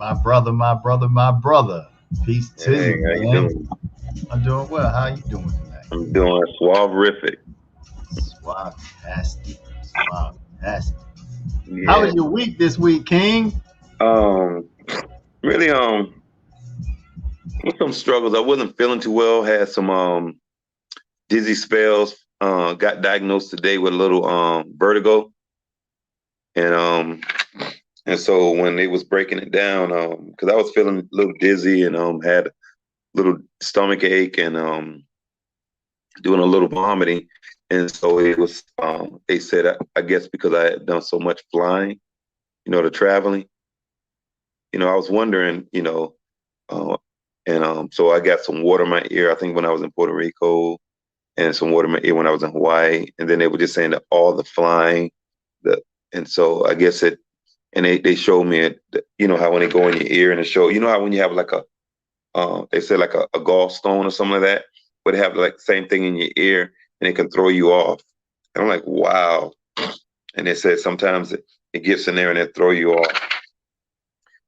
my brother, my brother. Peace to Hey, you, how you man. doing? I'm doing well. How you doing tonight? I'm doing suaverific. Suave-tastic. Suave-tastic. How Yeah. was your week this week, King? Um. Really. With some struggles. I wasn't feeling too well. Had some dizzy spells. Got diagnosed today with a little vertigo, and so when they was breaking it down, because I was feeling a little dizzy and had a little stomach ache and doing a little vomiting, and so it was they said I guess because I had done so much flying, the traveling. I was wondering, uh, and so I got some water in my ear. I think when I was in Puerto Rico, and some water in my ear when I was in Hawaii. And then they were just saying that all the flying, the and so I guess it. And they showed me it. How when they go in your ear and it show. How when you have like they said like a gallstone or something like that, but they have like the same thing in your ear and it can throw you off. And I'm like, wow. And they said sometimes it gets in there and it throw you off.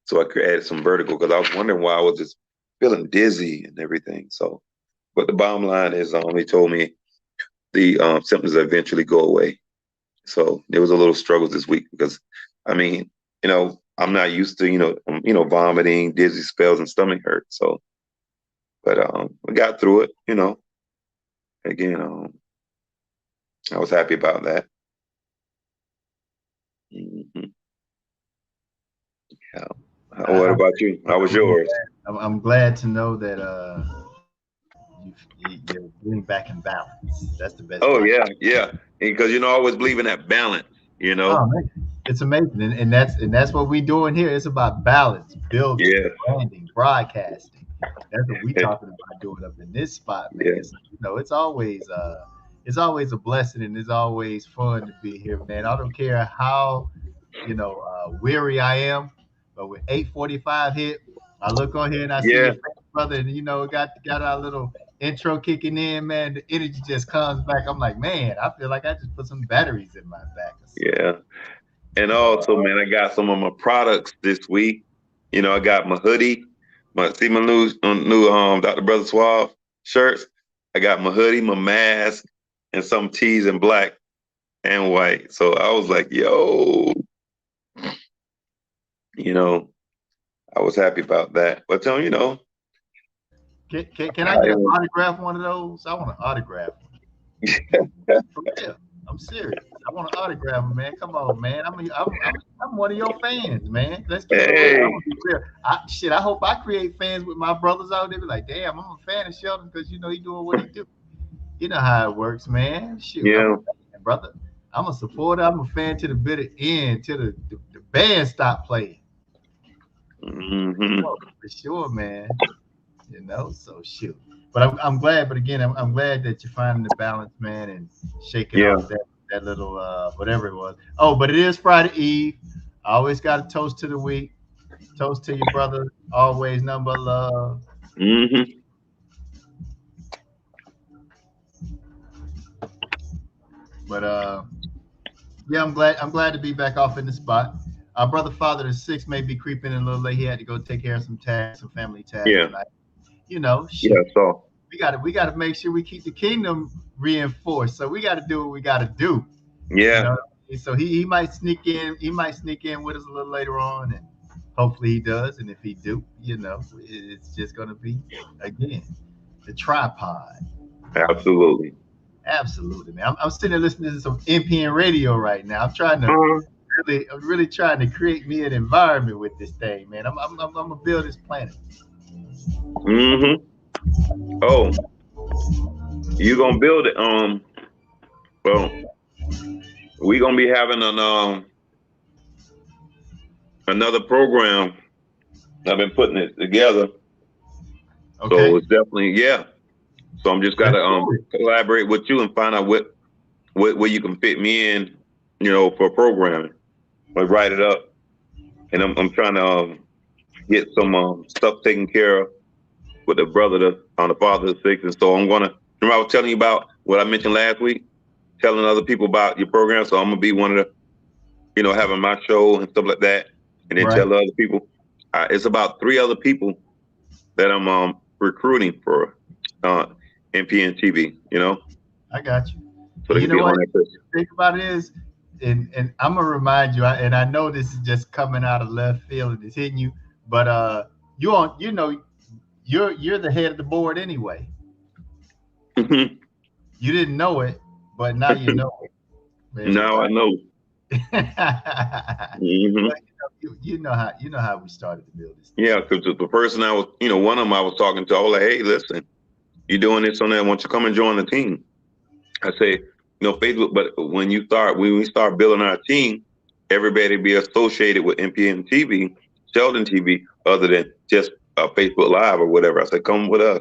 So I created some vertigo because I was wondering why I was just feeling dizzy and everything. So, but the bottom line is, he told me the symptoms eventually go away. So there was a little struggles this week because, I mean, I'm not used to vomiting, dizzy spells, and stomach hurt. So, but we got through it. Again, I was happy about that. Hmm. Yeah. What I, about you? How was I'm, yours? I'm glad to know that you're getting back in balance. That's the best Oh thing. yeah, yeah. Because I always believe in that balance. You know. Oh man, it's amazing, and that's what we're doing here. It's about balance, building, Yeah. branding, broadcasting. That's what we talking about doing up in this spot, Yeah. man. So, it's always a blessing, and it's always fun to be here, man. I don't care how weary I am, but when 8:45 hit, I look on here and I see Yeah. your face, brother, and got our little intro kicking in, man. The energy just comes back. I'm like, man, I feel like I just put some batteries in my back or something. Yeah. And So, also, man, I got some of my products this week. I got my hoodie, my new Dr. Brother Suave shirts. I got my hoodie, my mask, and some tees in black and white. So I was like, yo, you know, I was happy about that. But tell can I I get an autograph one of those? I want an autograph one. For real. I'm serious. I want to autograph them, man. Come on, man. I'm one of your fans, man. Let's keep it real. I'm hey, gonna be real. I hope I create fans with my brothers out there. Be like, damn, I'm a fan of Sheldon because he doing what he do. You know how it works, man. Shoot, I'm yeah, a fan, brother. I'm a supporter. I'm a fan to the bitter end, till the band stop playing. hmm, Oh, for sure, man. So shoot. But I'm glad. But again, I'm glad that you're finding the balance, man, and shaking yeah, off that little whatever it was. Oh, but it is Friday Eve. I always got a toast to the week. Toast to your brother. Always number love. hmm, But yeah, I'm glad to be back off in the spot. Our brother father the six may be creeping in a little late. He had to go take care of some family tasks yeah, tonight. yeah. Shoot. So We gotta make sure we keep the kingdom reinforced. So we gotta do what we gotta do. You yeah, know. So he might sneak in. He might sneak in with us a little later on, and hopefully he does. And if he do, it's just gonna be again the tripod. absolutely. Absolutely, man. I'm sitting there listening to some NPN radio right now. I'm really trying to create me an environment with this thing, man. I'm gonna build this planet. Hmm. Oh, you gonna build it? Well, we gonna be having another program. I've been putting it together, so Okay, it's definitely yeah. So I'm just let's gotta do it. collaborate with you and find out what where you can fit me in, for programming. Like write it up, and I'm trying to get some stuff taken care of with the brother on the father of six, and so I'm gonna. Remember I was telling you about what I mentioned last week, telling other people about your program. So I'm gonna be one of the, having my show and stuff like that, and then Right. tell other people. It's about 3 other people that I'm recruiting for NPN TV. You know, I got you. so And they you can know be on what? that list. The thing about it is, and I'm gonna remind you, and I know this is just coming out of left field and it's hitting you, but you know, you're the head of the board anyway. You didn't know it, but now you know it. Now I Everybody. know. But Hmm. you know how we started to build this thing. Yeah, because the person I was, one of them I was talking to, I was like, hey, listen, you doing this on that? Why don't you come and join the team? I say, Facebook, but when we start building our team, everybody be associated with NPN TV, Sheldon TV, other than just Facebook Live or whatever. I said, come with us.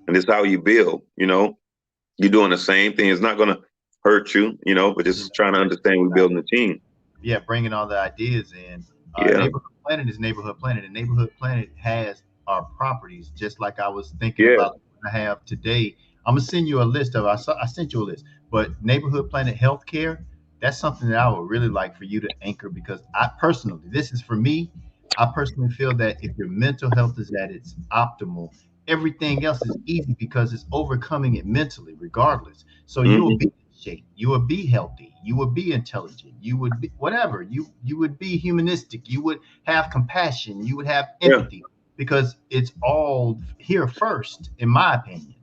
And this is how you build, you're doing the same thing. It's not going to hurt you, but You know, just trying to bring understand we're building a team. yeah, bringing all the ideas in. Yeah. Neighborhood Planet is Neighborhood Planet, and Neighborhood Planet has our properties. Just like I was thinking Yeah. about I have today. I'm gonna send you a list of. I sent you a list, but Neighborhood Planet Healthcare. That's something that I would really like for you to anchor because I personally, this is for me. I personally feel that if your mental health is at its optimal, everything else is easy because it's overcoming it mentally, regardless. So you will be Hmm. in shape, you would be healthy, you would be intelligent, you would be whatever, you would be humanistic, you would have compassion, you would have Yeah. empathy because it's all here first, in my opinion.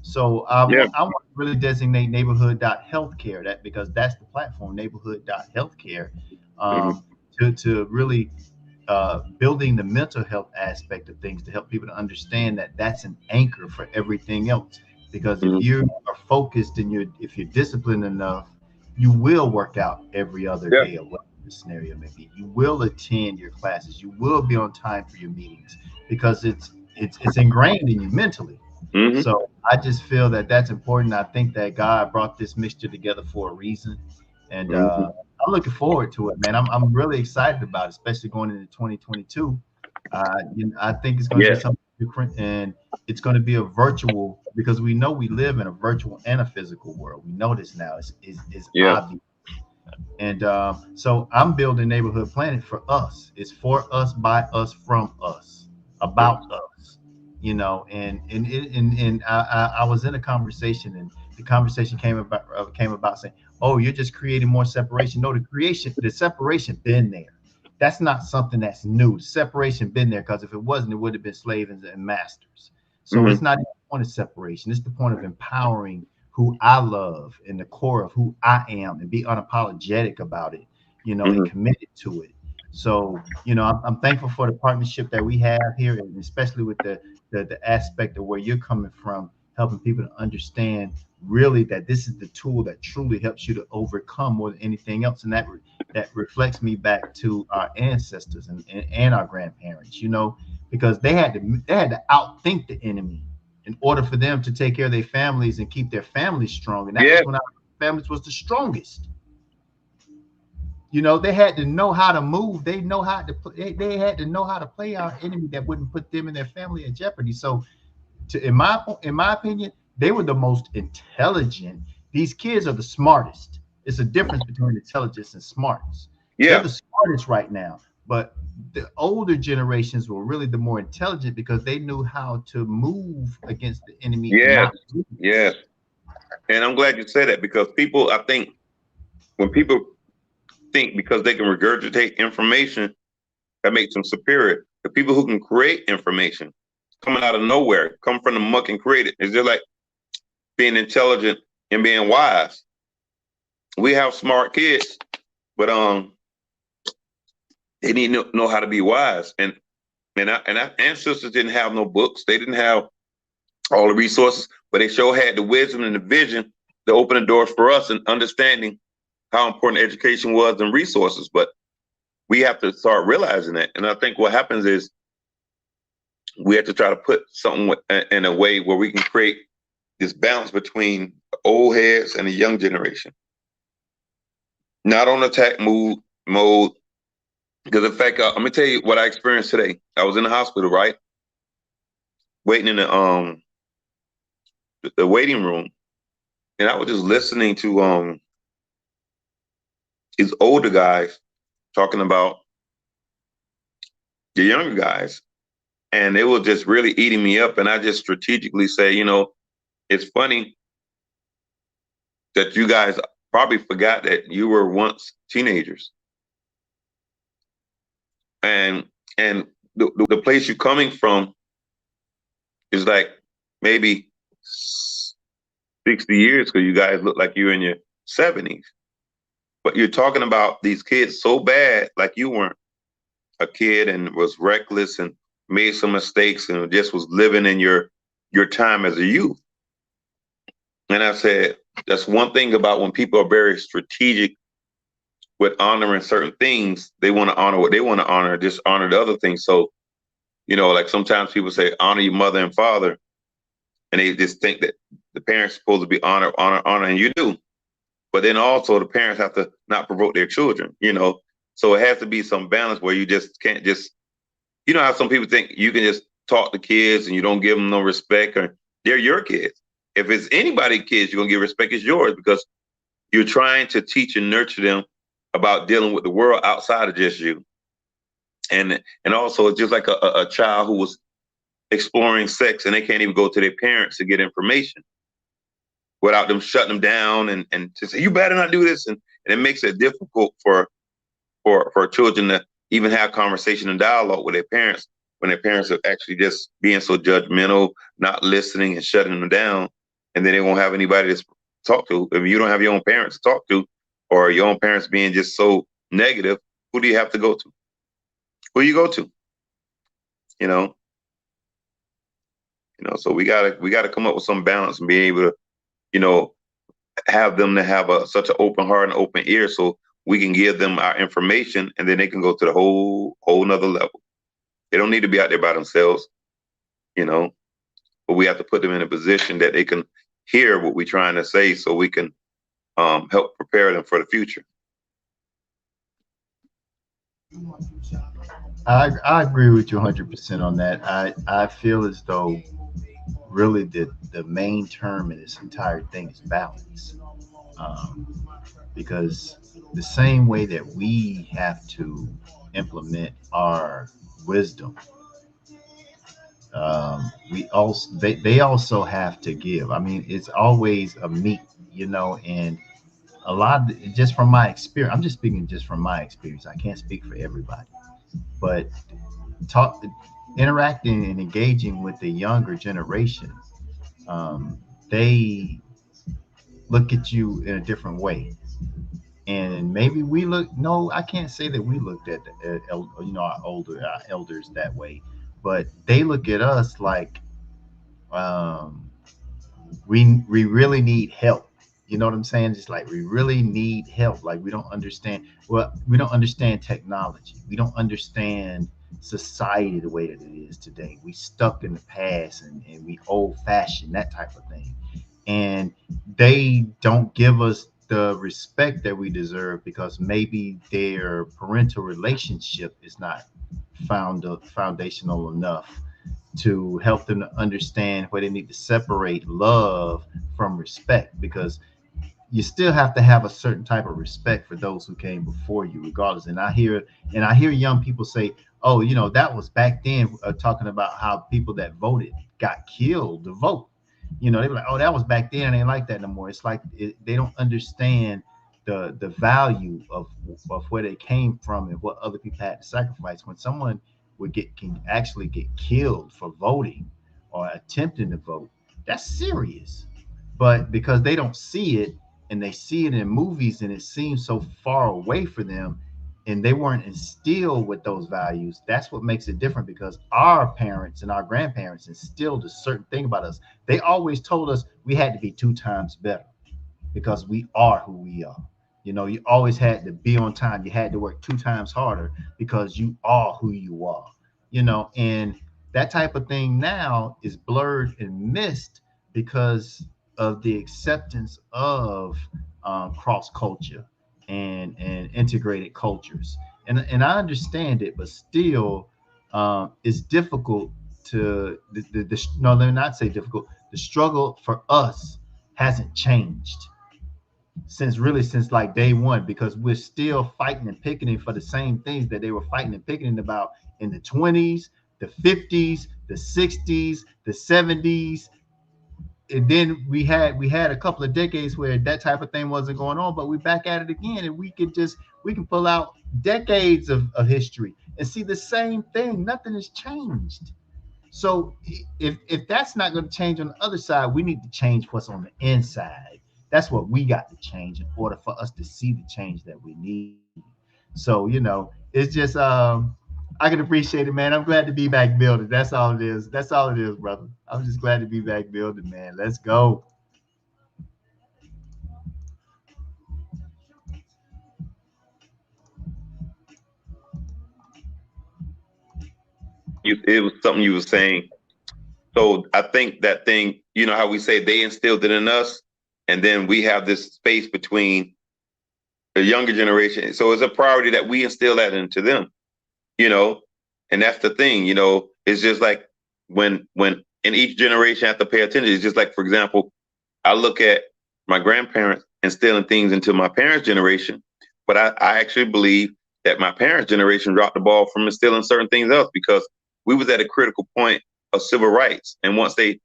So Yeah. I want to really designate neighborhood.healthcare that because that's the platform, neighborhood.healthcare, Hmm. um, to really building the mental health aspect of things to help people to understand that that's an anchor for everything else. Because if Hmm. you are focused and if you're disciplined enough, you will work out every other Yeah. day of whatever the scenario may be. You will attend your classes. You will be on time for your meetings because it's ingrained in you mentally. Hmm. So I just feel that that's important. I think that God brought this mixture together for a reason, and Hmm. I'm looking forward to it, man. I'm really excited about it, especially going into 2022. I think it's going to be Yeah. something different, and it's going to be a virtual because we know we live in a virtual and a physical world. We know this now. It's Yeah. obvious. And so I'm building Neighborhood Planet for us. It's for us, by us, from us, Yeah. about us, and I was in a conversation, and the conversation came about saying, "Oh, you're just creating more separation." No, the separation been there. That's not something that's new. The separation been there because if it wasn't, it would have been slaves and masters. So it's Hmm. not even the point of separation. It's the point of empowering who I love and the core of who I am and be unapologetic about it, and Hmm. committed to it. So, I'm thankful for the partnership that we have here, and especially with the aspect of where you're coming from, helping people to understand really that this is the tool that truly helps you to overcome more than anything else. And that reflects me back to our ancestors and our grandparents, because they had to outthink the enemy in order for them to take care of their families and keep their families strong. And that Yeah. was when our families was the strongest. They had to know how to move. They had to know how to play our enemy that wouldn't put them and their family at jeopardy. So, in my opinion, they were the most intelligent. These kids are the smartest. It's a difference between intelligence and smartness. They're Yeah. the smartest right now, but the older generations were really the more intelligent because they knew how to move against the enemy and Yes. not lose. Yes. And I'm glad you said that because I think when people think because they can regurgitate information, that makes them superior. The people who can create information coming out of nowhere, come from the muck and create it. It's just like being intelligent and being wise. We have smart kids, but they need to know how to be wise. And our ancestors didn't have no books. They didn't have all the resources, but they sure had the wisdom and the vision to open the doors for us and understanding how important education was and resources. But we have to start realizing that. And I think what happens is we have to try to put something in a way where we can create this balance between the old heads and the young generation. Not on attack mode. Because in fact, let me tell you what I experienced today. I was in the hospital, right, waiting in the waiting room, and I was just listening to these older guys talking about the younger guys, and it was just really eating me up. And I just strategically say, it's funny that you guys probably forgot that you were once teenagers, and the place you're coming from is like maybe 60 years because you guys look like you're in your 70s. But you're talking about these kids so bad, like you weren't a kid and was reckless and made some mistakes and just was living in your time as a youth. And I said, that's one thing about when people are very strategic with honoring certain things, they want to honor what they want to honor, just honor the other things. So, like sometimes people say, honor your mother and father, and they just think that the parents are supposed to be honor, and you do. But then also the parents have to not provoke their children. So it has to be some balance where you just can't just, how some people think you can just talk to kids and you don't give them no respect, or they're your kids. If it's anybody's kids, you're going to give respect, it's yours, because you're trying to teach and nurture them about dealing with the world outside of just you. And also it's just like a child who was exploring sex and they can't even go to their parents to get information without them shutting them down and to say, you better not do this. And it makes it difficult for children to even have conversation and dialogue with their parents when their parents are actually just being so judgmental, not listening and shutting them down. And then they won't have anybody to talk to. If you don't have your own parents to talk to, or your own parents being just so negative, who do you have to go to? Who you go to? You know, so we gotta come up with some balance and be able to, you know, have them to have such an open heart and open ear, so we can give them our information, and then they can go to the whole nother level. They don't need to be out there by themselves, you know, but we have to put them in a position that they can hear what we're trying to say, so we can help prepare them for the future. I agree with you 100% on that. I feel as though really the main term in this entire thing is balance. Um, because the same way that we have to implement our wisdom, we also they also have to give. I mean, it's always a meet, and a lot just from my experience. I'm just speaking just from my experience. I can't speak for everybody, but talk interacting and engaging with the younger generation, um, they look at you in a different way. And maybe we look, no, I can't say that we looked at our elders that way, but they look at us like, um, we really need help. You know what I'm saying? Just like we really need help. Like we don't understand. Well, we don't understand technology. We don't understand society the way that it is today. We stuck in the past, and we old fashioned, that type of thing. And they don't give us the respect that we deserve because maybe their parental relationship is not foundational enough to help them to understand where they need to separate love from respect, because you still have to have a certain type of respect for those who came before you, regardless. And I hear young people say, "Oh, that was back then," talking about how people that voted got killed to vote. They were like, "Oh, that was back then. It ain't like that no more." It's like they don't understand the value of where they came from and what other people had to sacrifice. When someone can actually get killed for voting or attempting to vote, that's serious. But because they don't see it, and they see it in movies, and it seems so far away for them, and they weren't instilled with those values, that's what makes it different. Because our parents and our grandparents instilled a certain thing about us. They always told us we had to be 2 times better because we are who we are. You always had to be on time. You had to work 2 times harder because you are who you are. And that type of thing now is blurred and missed because of the acceptance of cross culture and integrated cultures. And I understand it, but still, it's difficult no, let me not say difficult. The struggle for us hasn't changed since like day one, because we're still fighting and picketing for the same things that they were fighting and picketing about in the 20s, the 50s, the 60s, the 70s. And then we had a couple of decades where that type of thing wasn't going on, but we back at it again, and we can pull out decades of history and see the same thing. Nothing has changed. So if that's not going to change on the other side, we need to change what's on the inside. That's what we got to change in order for us to see the change that we need. So it's just I can appreciate it, man. I'm glad to be back building. That's all it is. That's all it is, brother. I'm just glad to be back building, man. Let's go. It was something you were saying. So I think that thing, you know how we say they instilled it in us, and then we have this space between the younger generation. So it's a priority that we instill that into them, you know, and that's the thing, you know. It's just like when in each generation I have to pay attention. It's just like, for example, I look at my grandparents instilling things into my parents' generation, but I actually believe that my parents' generation dropped the ball from instilling certain things else because we was at a critical point of civil rights. And once they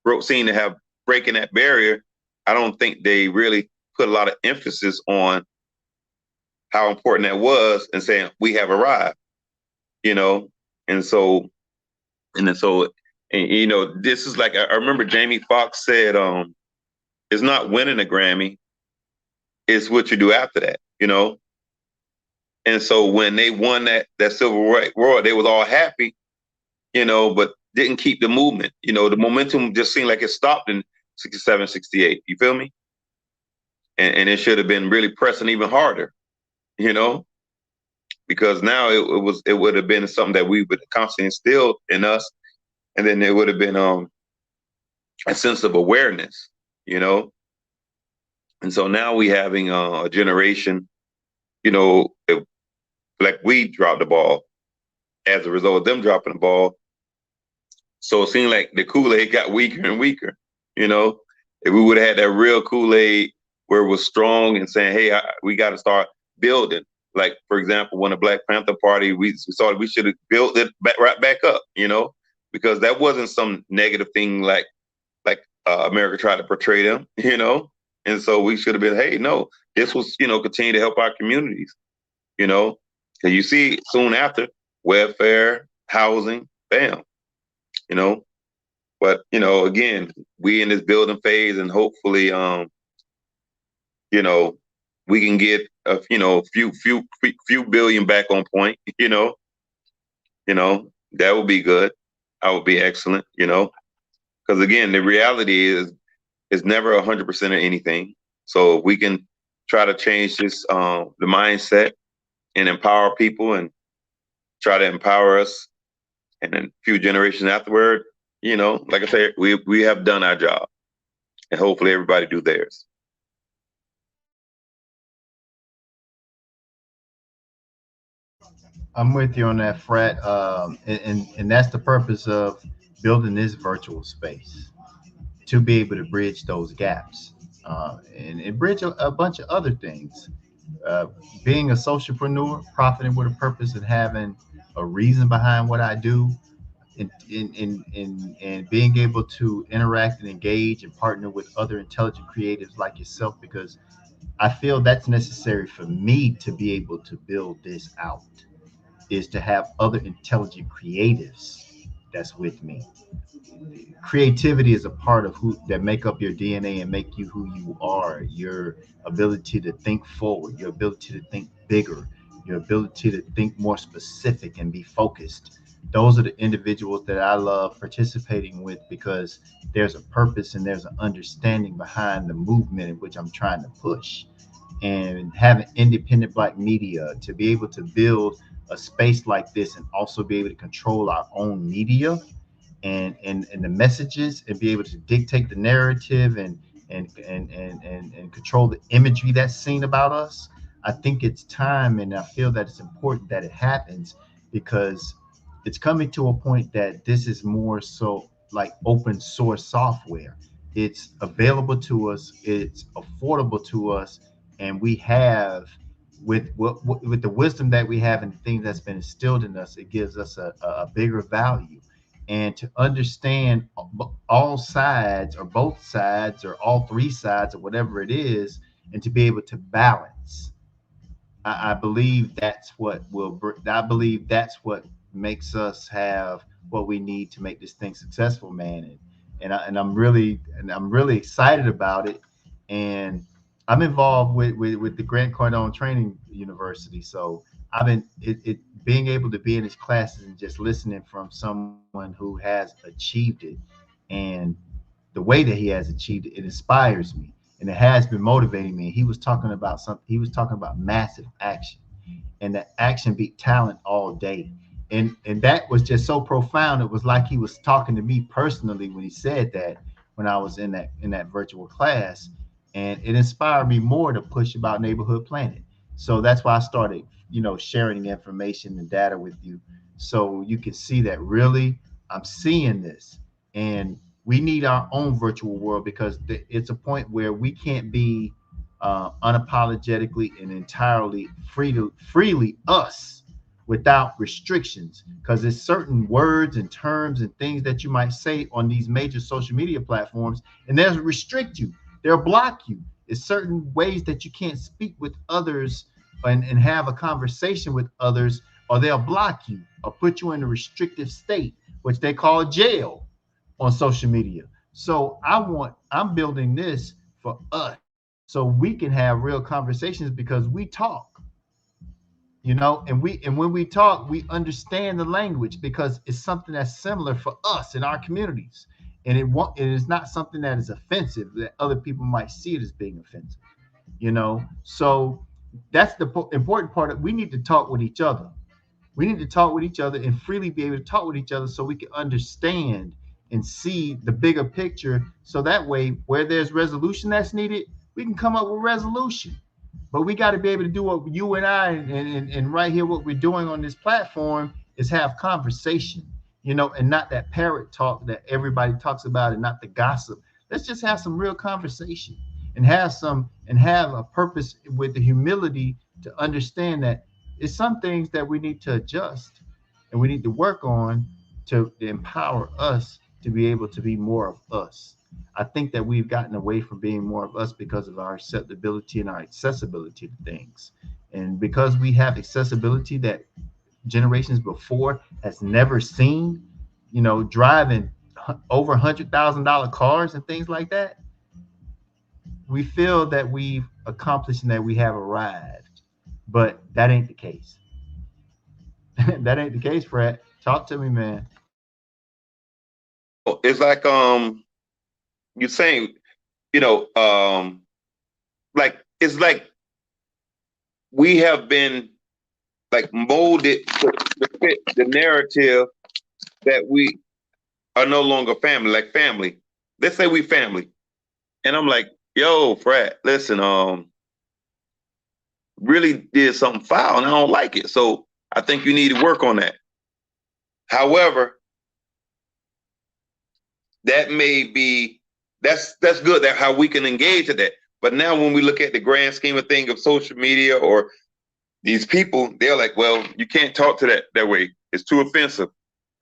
broke, seemed to have breaking that barrier, I don't think they really put a lot of emphasis on how important that was and saying we have arrived, you know. And so and then so and, you know, this is like I remember Jamie Foxx said, it's not winning a Grammy, it's what you do after that, you know. And so when they won that civil rights war, they was all happy, you know, but didn't keep the movement. You know, the momentum just seemed like it stopped in 67, 68. You feel me? And it should have been really pressing even harder, you know, because now it would have been something that we would constantly instill in us, and then it would have been a sense of awareness, you know. And so now we having a generation, you know, like we dropped the ball as a result of them dropping the ball. So it seemed like the Kool-Aid got weaker and weaker, you know. If we would have had that real Kool-Aid where it was strong and saying, hey, we got to start building. Like, for example, when the Black Panther Party, we saw we should have built it right back up, you know, because that wasn't some negative thing like America tried to portray them, you know. And so we should have been, hey, no, this was, you know, continue to help our communities, you know. And you see soon after, welfare, housing, bam, you know. But, you know, again, we in this building phase, and hopefully, you know, we can get a few billion back on point, you know. That would be good. That would be excellent, you know. Because again, the reality is never 100% of anything. So if we can try to change this the mindset and empower people and try to empower us, and then a few generations afterward, you know, like I said, we have done our job, and hopefully everybody do theirs. I'm with you on that, Frat. And that's the purpose of building this virtual space, to be able to bridge those gaps, and bridge a bunch of other things. Uh, Being a socialpreneur, profiting with a purpose, and having a reason behind what I do, and being able to interact and engage and partner with other intelligent creatives like yourself, because I feel that's necessary for me to be able to build this out, is to have other intelligent creatives that's with me. Creativity is a part of who that make up your DNA and make you who you are. Your ability to think forward, your ability to think bigger, your ability to think more specific and be focused. Those are the individuals that I love participating with, because there's a purpose and there's an understanding behind the movement in which I'm trying to push. And having independent black media to be able to build a space like this, and also be able to control our own media and the messages, and be able to dictate the narrative, and control the imagery that's seen about us. I think it's time, and I feel that it's important that it happens, because it's coming to a point that this is more so like open source software. It's available to us, it's affordable to us, and we have with the wisdom that we have and the things that's been instilled in us, it gives us a bigger value. And to understand all sides or both sides or all three sides or whatever it is, and to be able to balance, I believe that's what I believe that's what makes us have what we need to make this thing successful, man. I'm really excited about it. And I'm involved with the Grant Cardone Training University. So I've been being able to be in his classes and just listening from someone who has achieved it, and the way that he has achieved it, it inspires me, and it has been motivating me. He was talking about something. He was talking about massive action, and that action beat talent all day. And that was just so profound. It was like he was talking to me personally when he said that, when I was in that virtual class. And it inspired me more to push about Neighborhood Planet. So that's why I started, sharing information and data with you, so you can see that really I'm seeing this. And we need our own virtual world, because it's a point where we can't be unapologetically and entirely freely us, without restrictions, because there's certain words and terms and things that you might say on these major social media platforms, and they'll restrict you, they'll block you. It's certain ways that you can't speak with others and have a conversation with others, or they'll block you or put you in a restrictive state, which they call jail on social media. So I'm building this for us, so we can have real conversations, because we talk, and when we talk, we understand the language, because it's something that's similar for us in our communities. And it is not something that is offensive, that other people might see it as being offensive. So that's the important part. We need to talk with each other. We need to talk with each other and freely be able to talk with each other, so we can understand and see the bigger picture. So that way, where there's resolution that's needed, we can come up with resolution. But we got to be able to do what you and I, and right here, what we're doing on this platform is have conversation, and not that parrot talk that everybody talks about, and not the gossip. Let's just have some real conversation, and have a purpose, with the humility to understand that it's some things that we need to adjust, and we need to work on to empower us to be able to be more of us. I think that we've gotten away from being more of us because of our acceptability and our accessibility to things. And because we have accessibility that generations before has never seen, driving over $100,000 cars and things like that, we feel that we've accomplished and that we have arrived. But that ain't the case. That ain't the case, Fred. Talk to me, man. Well, it's like you're saying, you know, like it's like we have been like molded to fit the narrative that we are no longer family, like family. Let's say we family. And I'm like, yo, Fred, listen, really did something foul and I don't like it. So I think you need to work on that. However, that may be that's good, that how we can engage at that. But now when we look at the grand scheme of things of social media or these people, they're like, well, you can't talk to that way. It's too offensive.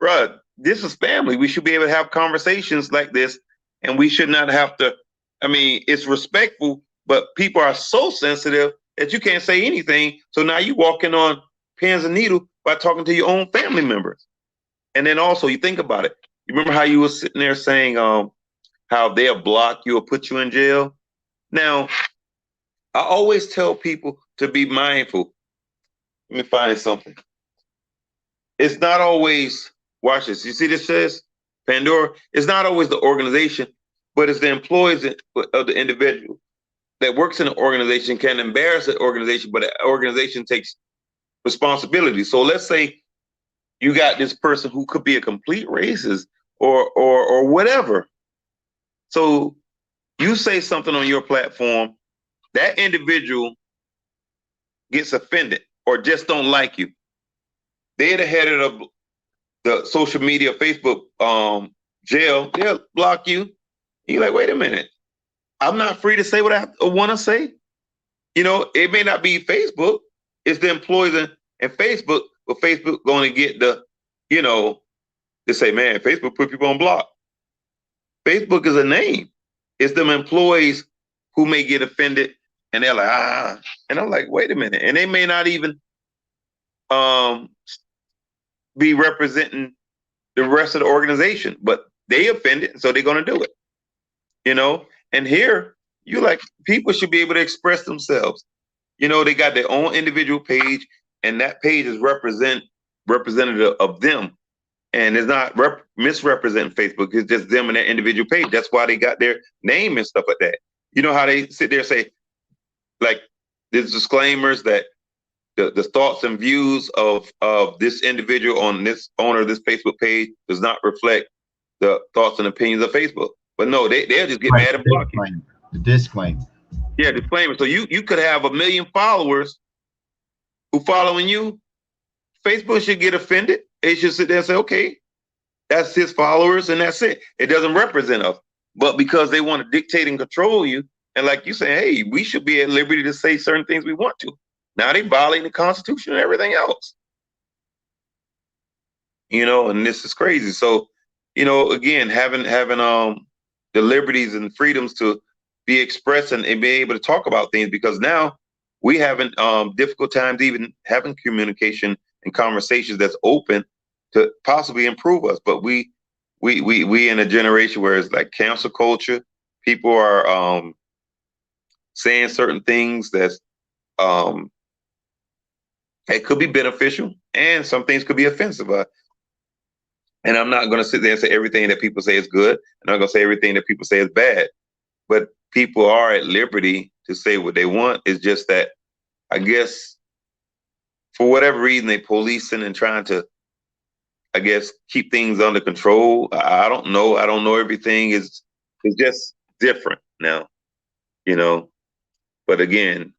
Bruh, this is family. We should be able to have conversations like this, and we should not have to. I mean, it's respectful, but people are so sensitive that you can't say anything. So now you walking on pins and needles by talking to your own family members. And then also, you think about it. You remember how you were sitting there saying how they'll block you or put you in jail? Now, I always tell people to be mindful. Let me find something. It's not always, watch this. You see this says Pandora? It's not always the organization, but it's the employees of the individual that works in the organization can embarrass the organization, but the organization takes responsibility. So let's say you got this person who could be a complete racist or whatever. So you say something on your platform, that individual gets offended or just don't like you. They're the head of the social media, Facebook jail. They'll block you. You're like, wait a minute. I'm not free to say what I want to say. it may not be Facebook. It's the employees and Facebook. But Facebook going to get they say, man, Facebook put people on block. Facebook is a name. It's them employees who may get offended, and they're like, and I'm like, wait a minute, and they may not even um be representing the rest of the organization, but they offended, so they're going to do it. And here you like people should be able to express themselves. They got their own individual page, and that page is representative of them, and it's not misrepresenting Facebook. It's just them and their individual page. That's why they got their name and stuff like that. You know how they sit there and say, like, there's disclaimers that the thoughts and views of this individual on this owner of this Facebook page does not reflect the thoughts and opinions of Facebook. But no, they'll just get mad and block you. The disclaimer. Yeah, disclaimer. So you could have 1 million followers who following you. Facebook should get offended. They should sit there and say, okay, that's his followers and that's it. It doesn't represent us. But because they want to dictate and control you, and like you say, hey, we should be at liberty to say certain things we want to. Now they violating the Constitution and everything else. And this is crazy. So, again, having the liberties and freedoms to be expressed and be able to talk about things, because now we having difficult times even having communication and conversations that's open to possibly improve us. But we in a generation where it's like cancel culture. People are saying certain things that's it could be beneficial, and some things could be offensive. And I'm not going to sit there and say everything that people say is good. I'm not going to say everything that people say is bad. But people are at liberty to say what they want. It's just that, I guess, for whatever reason, they policing and trying to, I guess, keep things under control. I don't know. I don't know everything. It's just different now, But again,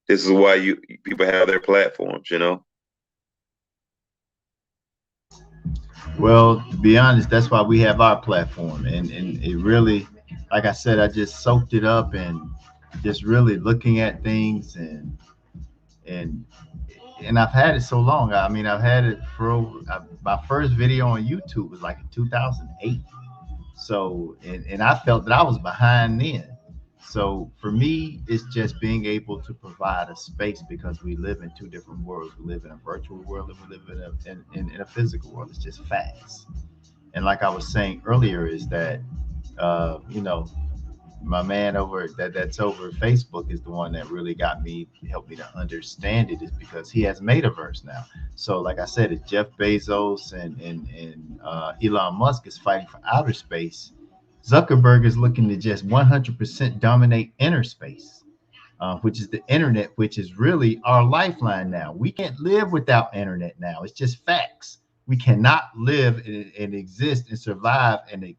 this is why people have their platforms, Well, to be honest, that's why we have our platform, and it really, like I said, I just soaked it up and just really looking at things and I've had it so long. I mean, I've had it for my first video on YouTube was like in 2008. So, and I felt that I was behind then. So for me, it's just being able to provide a space, because we live in two different worlds. We live in a virtual world and we live in a physical world. It's just facts. And like I was saying earlier, is that you know, my man over that's over Facebook is the one that really helped me to understand it, is because he has metaverse now. So like I said, it's Jeff Bezos and Elon Musk is fighting for outer space. Zuckerberg is looking to just 100% dominate inner space, which is the internet, which is really our lifeline now. We can't live without internet now. It's just facts. We cannot live and exist and survive and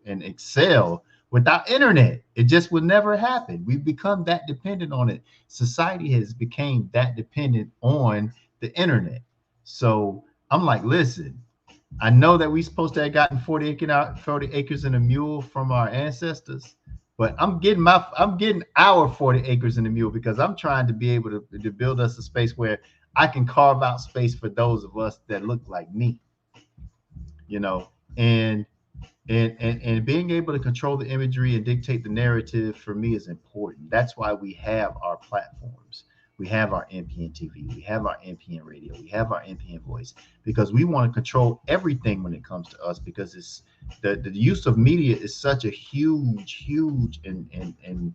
excel without internet. It just would never happen. We've become that dependent on it. Society has become that dependent on the internet. So I'm like, listen, I know that we supposed to have gotten 40 acres and a mule from our ancestors, but I'm getting our 40 acres and a mule, because I'm trying to be able to build us a space where I can carve out space for those of us that look like me, and being able to control the imagery and dictate the narrative for me is important. That's why we have our platforms. We have our NPN TV, we have our NPN radio, we have our NPN voice, because we want to control everything when it comes to us, because it's the use of media is such a huge and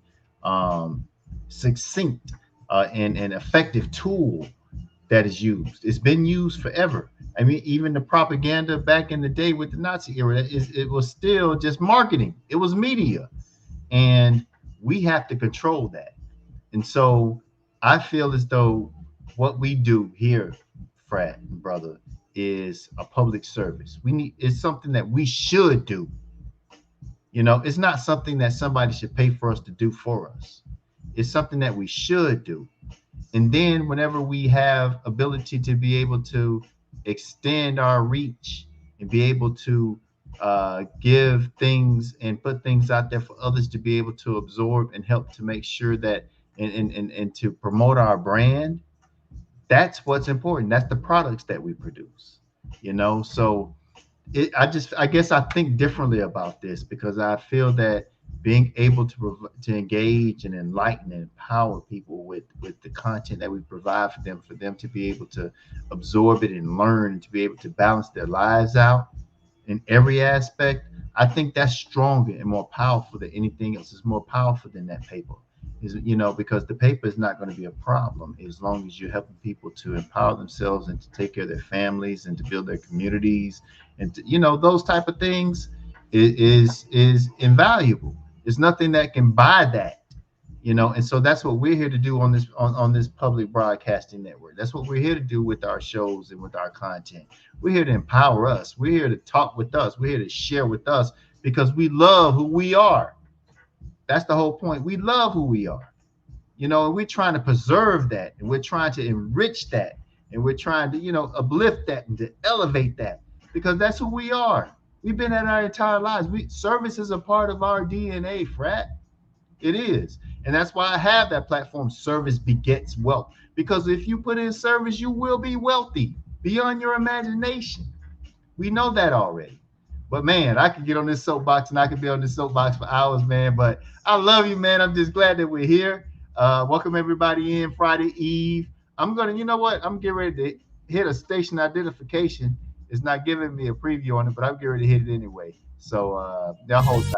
succinct and effective tool that is used. It's been used forever. I mean, even the propaganda back in the day with the Nazi era, it was still just marketing. It was media, and we have to control that. And so I feel as though what we do here, Frat and brother, is a public service. It's something that we should do. It's not something that somebody should pay for us to do for us. It's something that we should do. And then whenever we have ability to be able to extend our reach and be able to give things and put things out there for others to be able to absorb and help to make sure that and to promote our brand, that's what's important. That's the products that we produce, you know. So I guess I think differently about this because I feel that being able to engage and enlighten and empower people with the content that we provide for them to be able to absorb it and learn and to be able to balance their lives out in every aspect, I think that's stronger and more powerful than anything else. It's more powerful than that paper. Is, you know, because the paper is not going to be a problem as long as you're helping people to empower themselves and to take care of their families and to build their communities and to, you know, those type of things is invaluable. There's nothing that can buy that, you know. And so that's what we're here to do on this public broadcasting network. That's what we're here to do with our shows and with our content. We're here to empower us. We're here to talk with us. We're here to share with us because we love who we are. That's the whole point. We love who we are, you know, and we're trying to preserve that, and we're trying to enrich that, and we're trying to, you know, uplift that and to elevate that because that's who we are. We've been at our entire lives. Service is a part of our DNA, frat. It is. And that's why I have that platform. Service begets wealth. Because if you put in service, you will be wealthy beyond your imagination. We know that already. But man, I could get on this soapbox and I could be on this soapbox for hours, man. But I love you, man. I'm just glad that we're here. Welcome everybody in Friday Eve. I'm gonna, you know what? I'm getting ready to hit a station identification. It's not giving me a preview on it, but I'm getting ready to hit it anyway. So that whole time.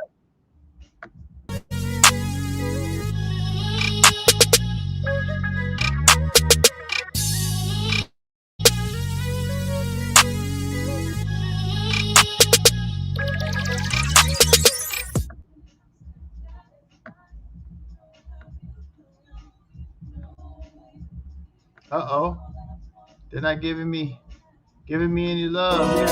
Uh-oh. They're not giving me any love here.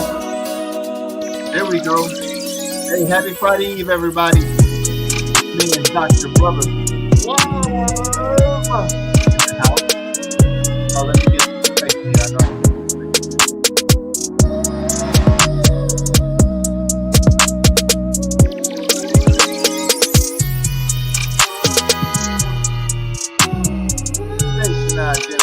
There we go. Hey, happy Friday Eve, everybody. Me and Dr. Brother Suave in the house. Oh, let me get some space here. I know I can get some space. Station identification.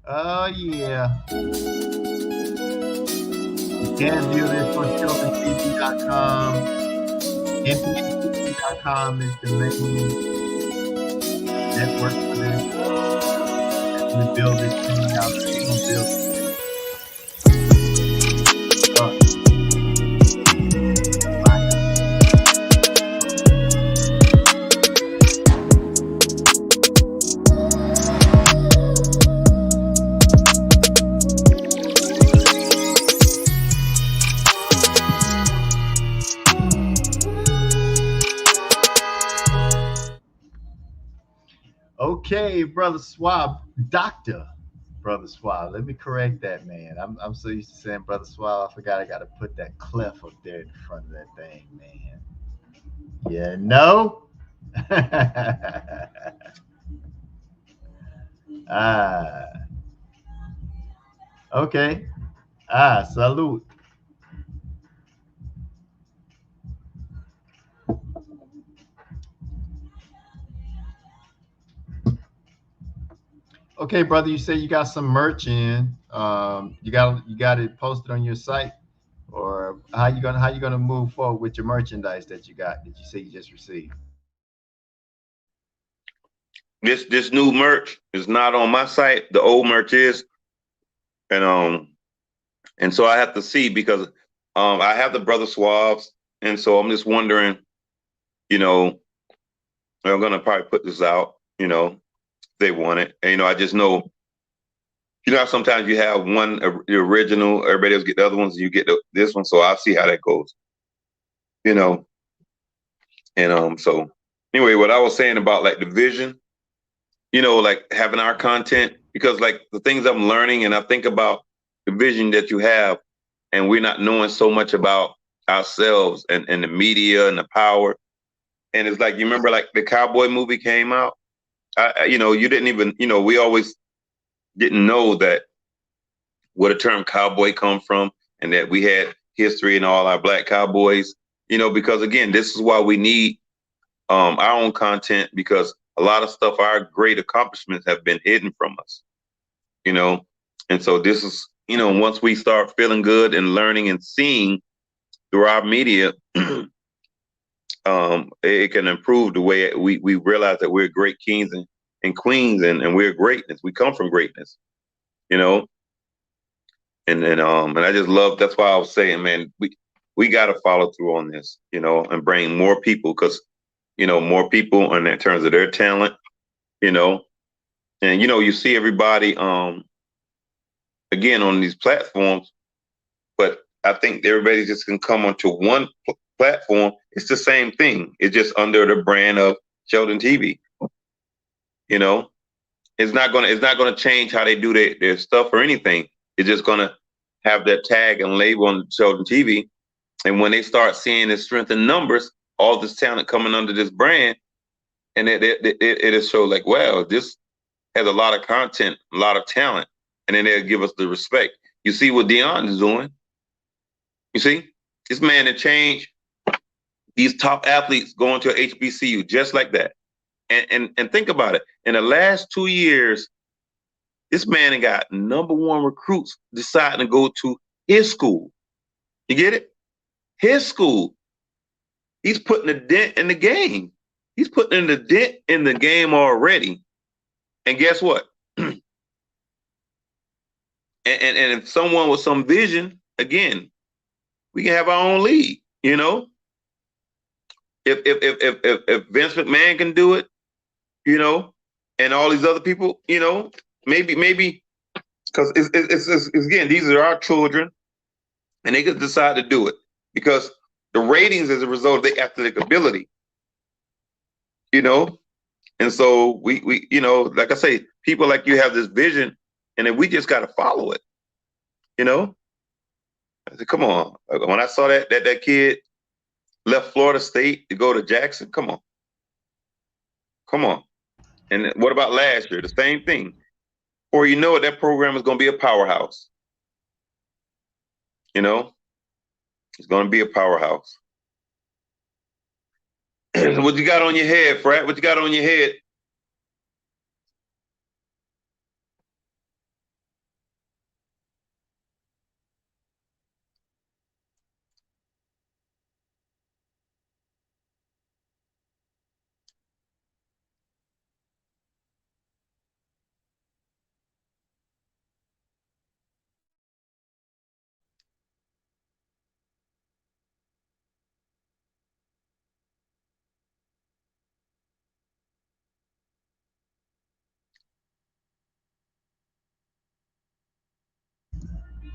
Oh, yeah. You can view this on SheldonTV.com. NPNTV.com is the main network for this. As we build this thing out, we're going to build this thing up. Find us. Okay, Brother Swab, Doctor Brother Swab. Let me correct that, man. I'm so used to saying Brother Swab, I forgot I got to put that clef up there in front of that thing, man. Yeah, no? ah, okay. Salute. Okay, brother, you say you got some merch in. You got it posted on your site, or how you gonna move forward with your merchandise that you got that you say you just received? This new merch is not on my site. The old merch is, and and so I have to see because I have the Brother Suaves, and so I'm just wondering, you know, I'm gonna probably put this out, you know, if they want it. And I just know, how sometimes you have one the original, everybody else get the other ones, and you get this one. So I'll see how that goes, you know. And so anyway, what I was saying about like the vision, like having our content, because like the things I'm learning, and I think about the vision that you have, and we're not knowing so much about ourselves and the media and the power. And it's like, you remember like the cowboy movie came out, you didn't even, we always didn't know that where the term cowboy come from, and that we had history in all our black cowboys. Because again, this is why we need our own content, because a lot of stuff, our great accomplishments have been hidden from us. You know, and so this is, once we start feeling good and learning and seeing through our media, it can improve the way we realize that we're great kings and queens, and we're greatness. We come from greatness, you know. And I just love. That's why I was saying, man, we got to follow through on this, and bring more people, because more people in terms of their talent, you know, and you see everybody again on these platforms, but I think everybody just can come onto one platform. It's the same thing. It's just under the brand of Sheldon TV. It's not gonna change how they do their stuff or anything. It's just gonna have that tag and label on Sheldon TV. And when they start seeing the strength in numbers, all this talent coming under this brand, and it'll show like, wow, this has a lot of content, a lot of talent, and then they'll give us the respect. You see what Dion is doing? You see, this man had changed these top athletes going to HBCU just like that. And think about it. In the last 2 years, this man got #1 recruits deciding to go to his school. You get it? His school. He's putting a dent in the game. He's putting in the dent in the game already. And guess what? and if someone with some vision, again, we can have our own league. If Vince McMahon can do it, and all these other people, maybe because it's again, these are our children, and they could decide to do it because the ratings as a result of the athletic ability, and so we like I say, people like you have this vision, and then we just got to follow it. I said, come on. When I saw that kid left Florida State to go to Jackson, come on. And what about last year? The same thing. Or that program is going to be a powerhouse. It's going to be a powerhouse. What you got on your head, Frat? What you got on your head?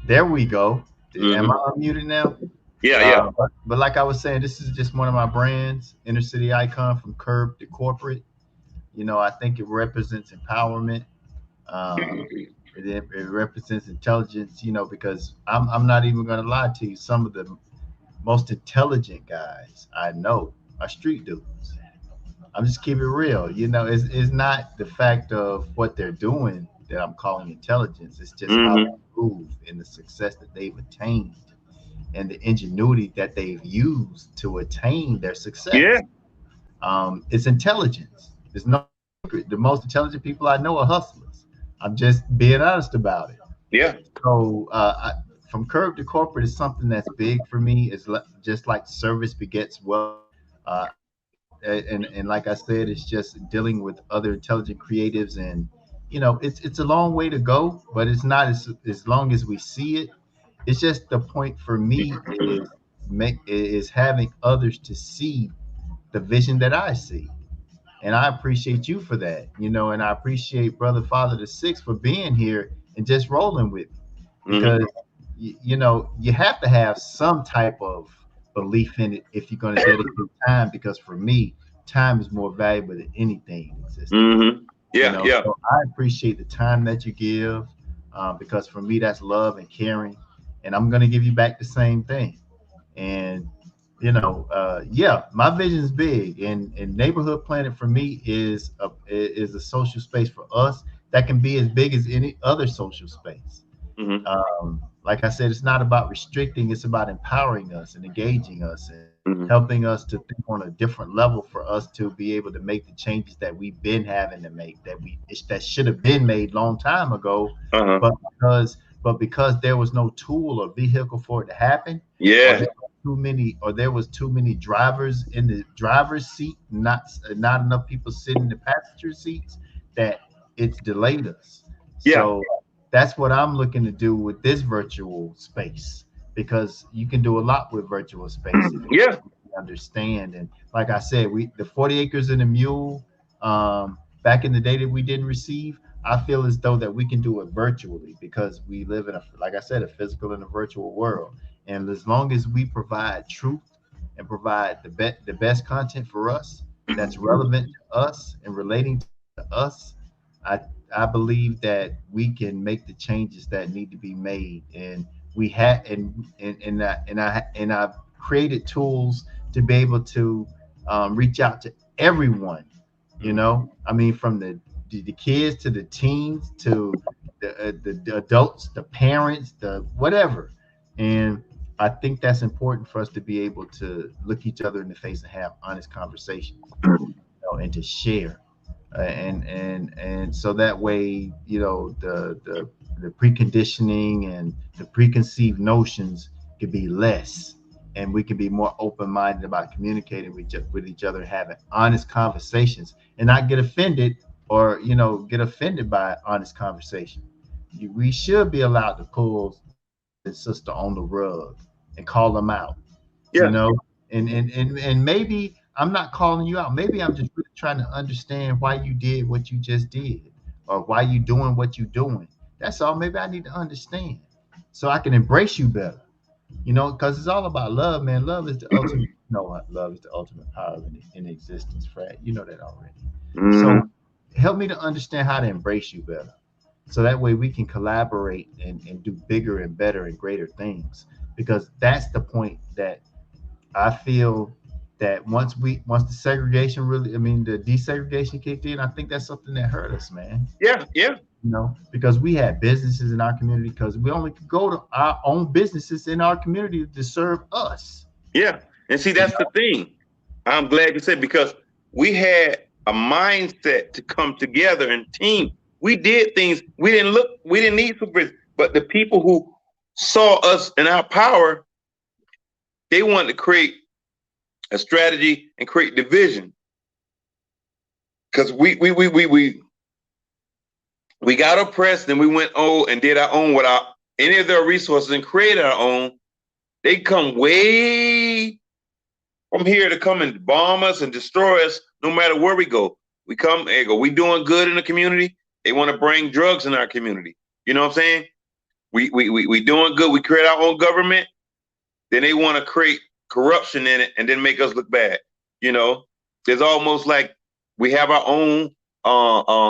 There we go. Mm-hmm. Am I unmuted now? Yeah. But like I was saying, this is just one of my brands, Inner City Icon, from Curb to Corporate. I think it represents empowerment. It represents intelligence, because I'm not even going to lie to you. Some of the most intelligent guys I know are street dudes. I'm just keeping it real. It's not the fact of what they're doing that I'm calling intelligence. It's just how they move and the success that they've attained and the ingenuity that they've used to attain their success. Yeah. It's intelligence. There's no secret. The most intelligent people I know are hustlers. I'm just being honest about it. Yeah. So from Curb to Corporate is something that's big for me. It's just like service begets wealth. Uh, and like I said, it's just dealing with other intelligent creatives, and it's a long way to go, but it's not as long as we see it. It's just the point for me is having others to see the vision that I see. And I appreciate you for that, and I appreciate Brother Father the Six for being here and just rolling with me, because you have to have some type of belief in it if you're going to dedicate time, because for me, time is more valuable than anything in existence. Yeah. So I appreciate the time that you give, because for me, that's love and caring, and I'm going to give you back the same thing. And yeah, my vision is big, and Neighborhood Planet for me is a social space for us that can be as big as any other social space. Mm-hmm. Like I said, it's not about restricting, it's about empowering us and engaging us and Mm-hmm. helping us to think on a different level for us to be able to make the changes that we've been having to make, that should have been made long time ago, Uh-huh. but because there was no tool or vehicle for it to happen, or Yeah. there was too many drivers in the driver's seat, not enough people sitting in the passenger seats, that it's delayed us. Yeah. So that's what I'm looking to do with this virtual space, because you can do a lot with virtual space if Yeah. you understand. And like I said, we the 40 acres and a mule, back in the day that we didn't receive, I feel as though that we can do it virtually because we live in a, like I said, a physical and a virtual world. And as long as we provide truth and provide the best content for us that's relevant to us and relating to us, I I believe that we can make the changes that need to be made. And we have and I've created tools to be able to reach out to everyone. I mean, from the kids to the teens to the adults, the parents, the whatever. And I think that's important for us to be able to look each other in the face and have honest conversations, and to share, and so that way, the preconditioning and the preconceived notions could be less, and we can be more open-minded about communicating with each other, having honest conversations, and not get offended, or get offended by honest conversation. We should be allowed to pull the brother and sister on the rug and call them out, you Yeah. know and maybe I'm not calling you out. Maybe I'm just really trying to understand why you did what you just did, or why you doing what you doing. That's all. Maybe I need to understand so I can embrace you better, because it's all about love, man. Love is the ultimate. You know what? Love is the ultimate power in existence, Fred. You know that already. So Mm-hmm. help me to understand how to embrace you better, so that way we can collaborate and do bigger and better and greater things, because that's the point that I feel that once the segregation really, I mean, the desegregation kicked in, I think that's something that hurt us, man. Yeah. Yeah. Because we had businesses in our community, because we only could go to our own businesses in our community to serve us. Yeah. And see, You that's the know? thing. I'm glad you said, because we had a mindset to come together and team. We did things. We didn't need supervision, but the people who saw us in our power, they wanted to create a strategy and create division. Because we got oppressed, and we went and did our own without any of their resources and created our own. They come way from here to come and bomb us and destroy us no matter where we go. We come, they go, we doing good in the community. They want to bring drugs in our community. You know what I'm saying? We doing good. We create our own government. Then they want to create corruption in it and then make us look bad. You know, it's almost like we have our own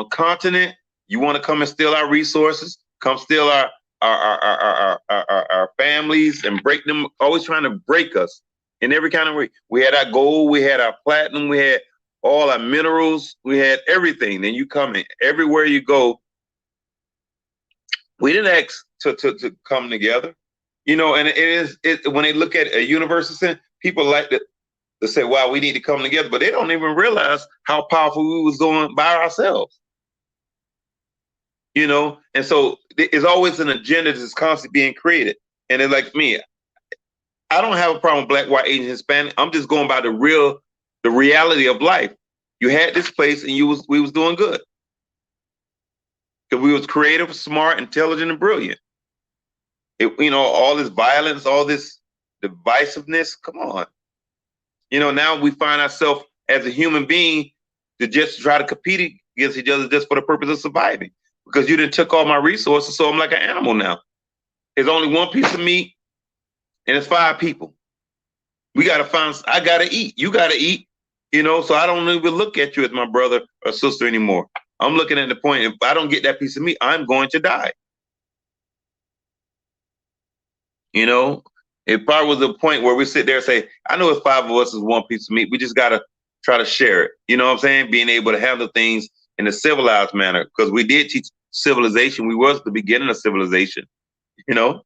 continent. You want to come and steal our resources, come steal our families and break them, always trying to break us in every kind of way. We had our gold, we had our platinum, we had all our minerals, we had everything. Then you come in, everywhere you go, we didn't ask to come together. And when they look at a university, people like to say, wow, we need to come together, but they don't even realize how powerful we was going by ourselves. And so it's always an agenda that's constantly being created. And it's like me, I don't have a problem with Black, white, Asian, Hispanic. I'm just going by the reality of life. You had this place and we was doing good. Because we was creative, smart, intelligent, and brilliant. All this violence, all this divisiveness, come on. Now we find ourselves as a human being to just try to compete against each other just for the purpose of surviving. Because you done took all my resources, so I'm like an animal now. There's only one piece of meat, and it's 5 people. I gotta eat. You gotta eat. So I don't even look at you as my brother or sister anymore. I'm looking at the point, if I don't get that piece of meat, I'm going to die. It probably was a point where we sit there and say, I know it's 5 of us is one piece of meat. We just gotta try to share it. You know what I'm saying? Being able to handle things in a civilized manner, because we did teach civilization. We was the beginning of civilization, you know,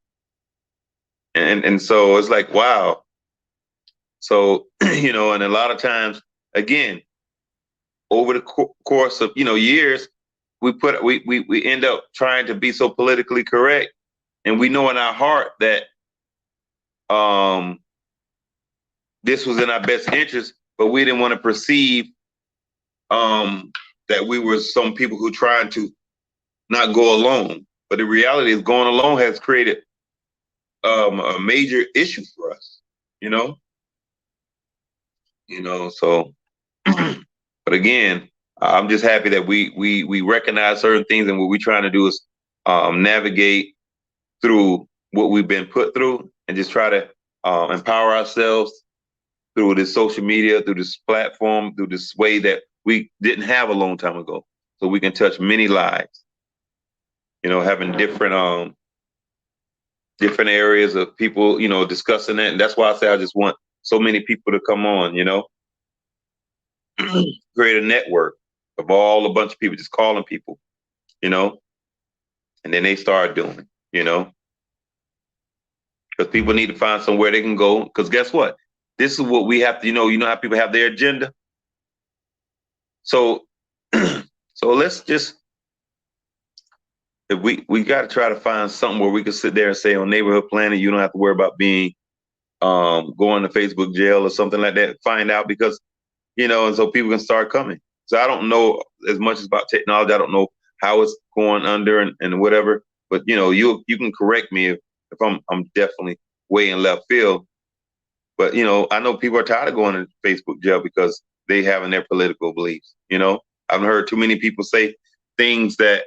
and so it's like, wow. So and a lot of times, again, over the course of years, we end up trying to be so politically correct, and we know in our heart that um this was in our best interest, but we didn't want to perceive that we were some people who trying to not go alone. But the reality is, going alone has created a major issue for us. You know, So, but again, I'm just happy that we recognize certain things, and what we're trying to do is navigate through what we've been put through, and just try to empower ourselves through this social media, through this platform, through this way that we didn't have a long time ago, so we can touch many lives. Having different areas of people, discussing it, and that's why I say I just want so many people to come on. Create a network of all a bunch of people, just calling people, and then they start doing it, because people need to find somewhere they can go. Because guess what? This is what we have to, how people have their agenda. So, so let's just, if we got to try to find something where we can sit there and say, on Neighborhood Planet, you don't have to worry about being going to Facebook jail or something like that. Find out, because and so people can start coming. So I don't know as much about technology. I don't know how it's going under and whatever. But you can correct me if I'm definitely way in left field. But I know people are tired of going to Facebook jail because they having their political beliefs. I've heard too many people say things that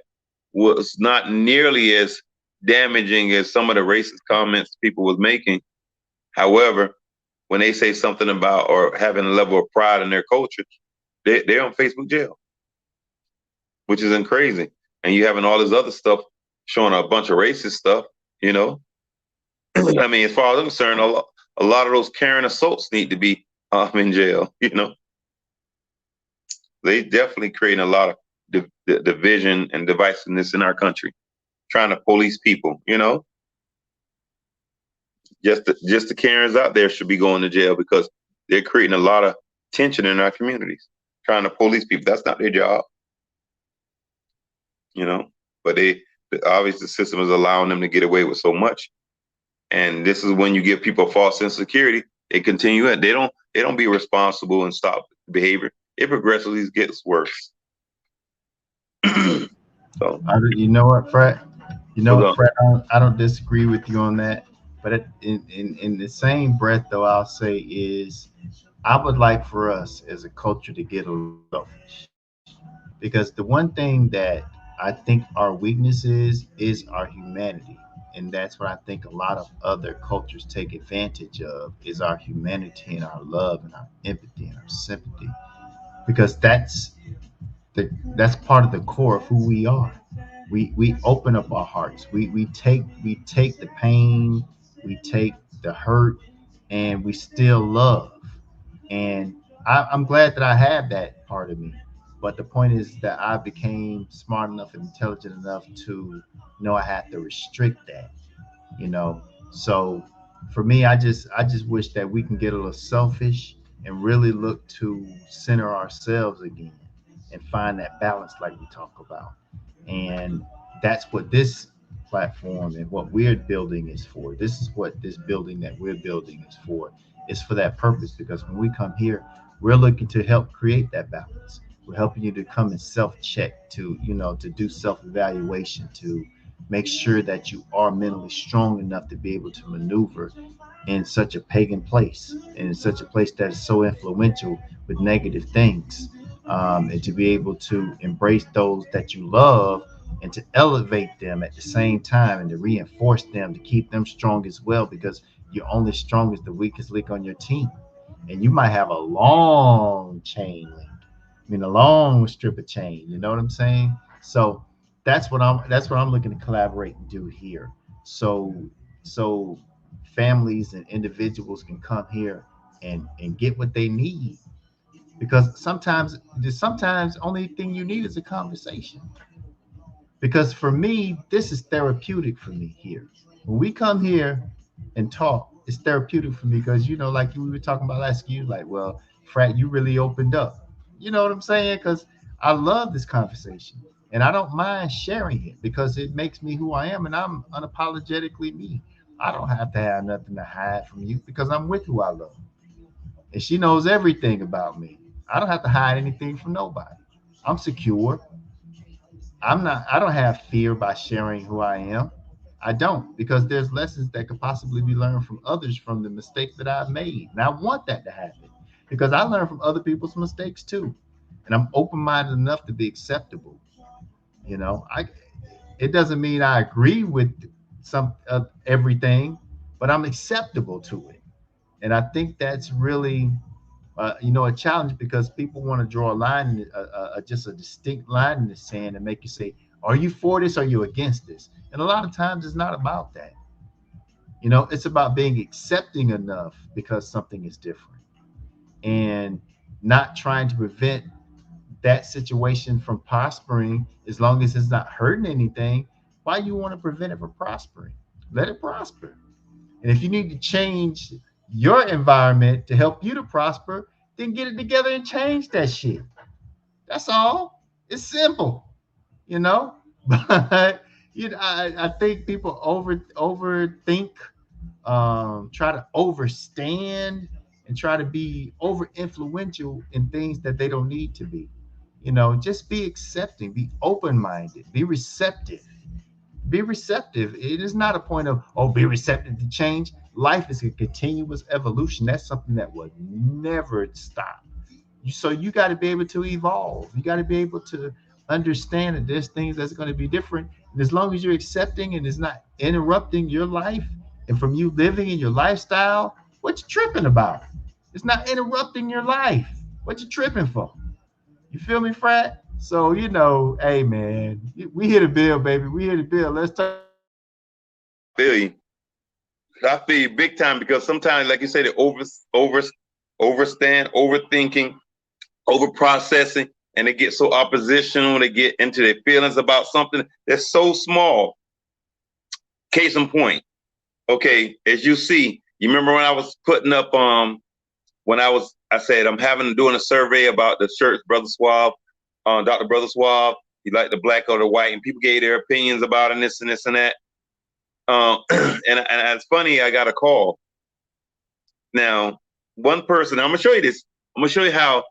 was not nearly as damaging as some of the racist comments people was making. However, when they say something about or having a level of pride in their culture, they're on Facebook jail, which isn't crazy. And you having all this other stuff showing a bunch of racist stuff, I mean, as far as I'm concerned, a lot of those Karen assaults need to be in jail. They definitely creating a lot of division and divisiveness in our country, trying to police people. Just the Karens out there should be going to jail, because they're creating a lot of tension in our communities, trying to police people. That's not their job, but obviously the system is allowing them to get away with so much. And this is when you give people a false sense of security. They continue it. They don't be responsible and stop behavior. It progressively gets worse. So, you know what, Fred? Fred, I don't disagree with you on that. But in the same breath, though, I'll say is I would like for us as a culture to get a little selfish, because the one thing that I think our weakness is our humanity, and that's what I think a lot of other cultures take advantage of, is our humanity and our love and our empathy and our sympathy, because that's part of the core of who we are. We open up our hearts. We take the pain, we take the hurt, and we still love. And I'm glad that I have that part of me. But the point is that I became smart enough and intelligent enough to know I have to restrict that. you know so for me, I just wish that we can get a little selfish and really look to center ourselves again and find that balance like we talk about. And that's what this platform and what we're building is for. This is what this building that we're building is for. It's for that purpose, because when we come here, we're looking to help create that balance. We're helping you to come and self-check, to do self-evaluation, to make sure that you are mentally strong enough to be able to maneuver in such a pagan place, and in such a place that is so influential with negative things, and to be able to embrace those that you love and to elevate them at the same time, and to reinforce them, to keep them strong as well, because you're only strong as the weakest link on your team. And you might have a long chain link, I mean, a long strip of chain. You know what I'm saying? So that's what I'm looking to collaborate and do here. So families and individuals can come here and get what they need, because sometimes only thing you need is a conversation. Because for me, this is therapeutic for me here. When we come here and talk, it's therapeutic for me because, like we were talking about last year, like, well, Frat, you really opened up. You know what I'm saying? Because I love this conversation and I don't mind sharing it because it makes me who I am and I'm unapologetically me. I don't have to have nothing to hide from you because I'm with who I love. And she knows everything about me. I don't have to hide anything from nobody. I'm secure. I don't have fear by sharing who I am. I don't, because there's lessons that could possibly be learned from others from the mistakes that I've made. And I want that to happen because I learn from other people's mistakes too. And I'm open minded enough to be acceptable. I it doesn't mean I agree with some everything, but I'm acceptable to it. And I think that's really a challenge because people want to draw a line, just a distinct line in the sand, and make you say, "Are you for this? Or are you against this?" And a lot of times, it's not about that. It's about being accepting enough because something is different, and not trying to prevent that situation from prospering as long as it's not hurting anything. Why you want to prevent it from prospering? Let it prosper. And if you need to change your environment to help you to prosper, then get it together and change that shit. That's all. It's simple, you know. But I think people overthink, try to overstand, and try to be over influential in things that they don't need to be. Just be accepting, be open minded, be receptive. Be receptive. It is not a point of, oh, be receptive to change. Life is a continuous evolution. That's something that will never stop. So you got to be able to evolve. You got to be able to understand that there's things that's going to be different. And as long as you're accepting and it's not interrupting your life and from you living in your lifestyle, what you tripping about? It's not interrupting your life. What you tripping for? You feel me, Frat? So, hey man, we hit a bill, baby. We hit a bill. Let's talk. I feel you. I feel you big time because sometimes, like you said, overstand, overthinking, over processing, and they get so oppositional. They get into their feelings about something that's so small. Case in point. Okay, as you see, you remember when I was putting up I said I'm doing a survey about the church, Brother Suave, Dr. Brother Suave. He liked the black or the white, and people gave their opinions about it, and this and this and that. And it's funny, I got a call. Now, one person, I'm gonna show you this. I'm gonna show you how.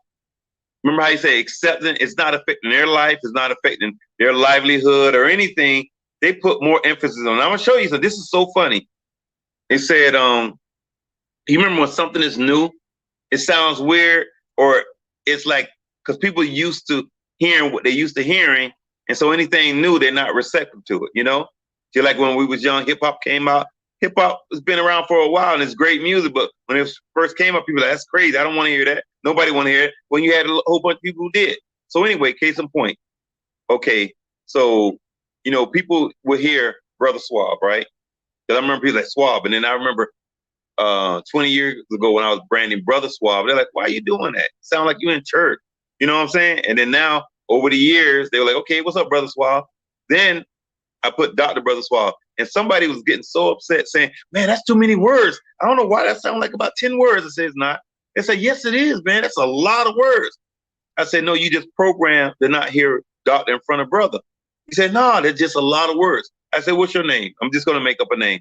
Remember how you say accepting? It's not affecting their life. It's not affecting their livelihood or anything. They put more emphasis on it. I'm gonna show you. So this is so funny. They said, you remember when something is new, it sounds weird, or it's like because people used to hearing what they used to hearing, and so anything new, they're not receptive to it. Just like when we was young, hip hop came out. Hip hop has been around for a while and it's great music, but when it first came up, people were like, that's crazy. I don't want to hear that. Nobody want to hear it. When you had a whole bunch of people who did. So anyway, case in point. Okay, so people would hear Brother Suave, right? Because I remember people like Suave, and then I remember 20 years ago when I was branding Brother Suave, they're like, why are you doing that? Sound like you in church. You know what I'm saying? And then now over the years, they were like, okay, what's up, Brother Suave? Then I put Dr. Brother Suave, and somebody was getting so upset saying, man, that's too many words. I don't know why that sounds like about 10 words. I said, it's not. They said, yes, it is, man. That's a lot of words. I said, no, you just programmed to not hear doctor in front of brother. He said, no, that's just a lot of words. I said, what's your name? I'm just going to make up a name.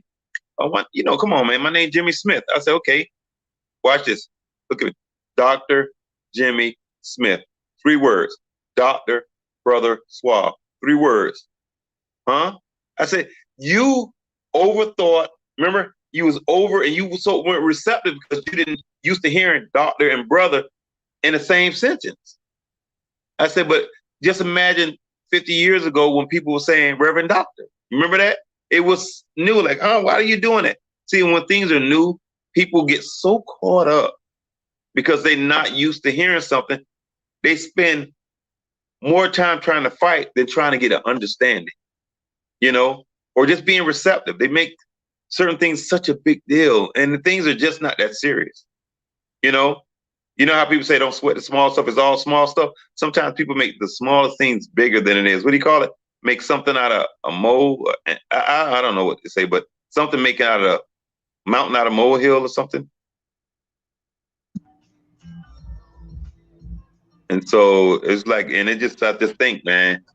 I want, come on, man. My name's Jimmy Smith. I said, okay, watch this. Look at me. Dr. Jimmy Smith. 3 words. Doctor, Brother Suave. 3 words. Huh? I said, you overthought. Remember, you was over and you weren't receptive because you didn't used to hearing doctor and brother in the same sentence. I said, but just imagine 50 years ago when people were saying Reverend Doctor. You remember that? It was new. Like, oh, why are you doing it? See, when things are new, people get so caught up because they're not used to hearing something. They spend more time trying to fight than trying to get an understanding, or just being receptive. They make certain things such a big deal, and the things are just not that serious, You know how people say don't sweat the small stuff, it's all small stuff. Sometimes people make the smallest things bigger than it is. What do you call it? Make something out of a mole. I don't know what to say, but something making out of a mountain out of molehill or something. And so it's like, and it just I just think, man,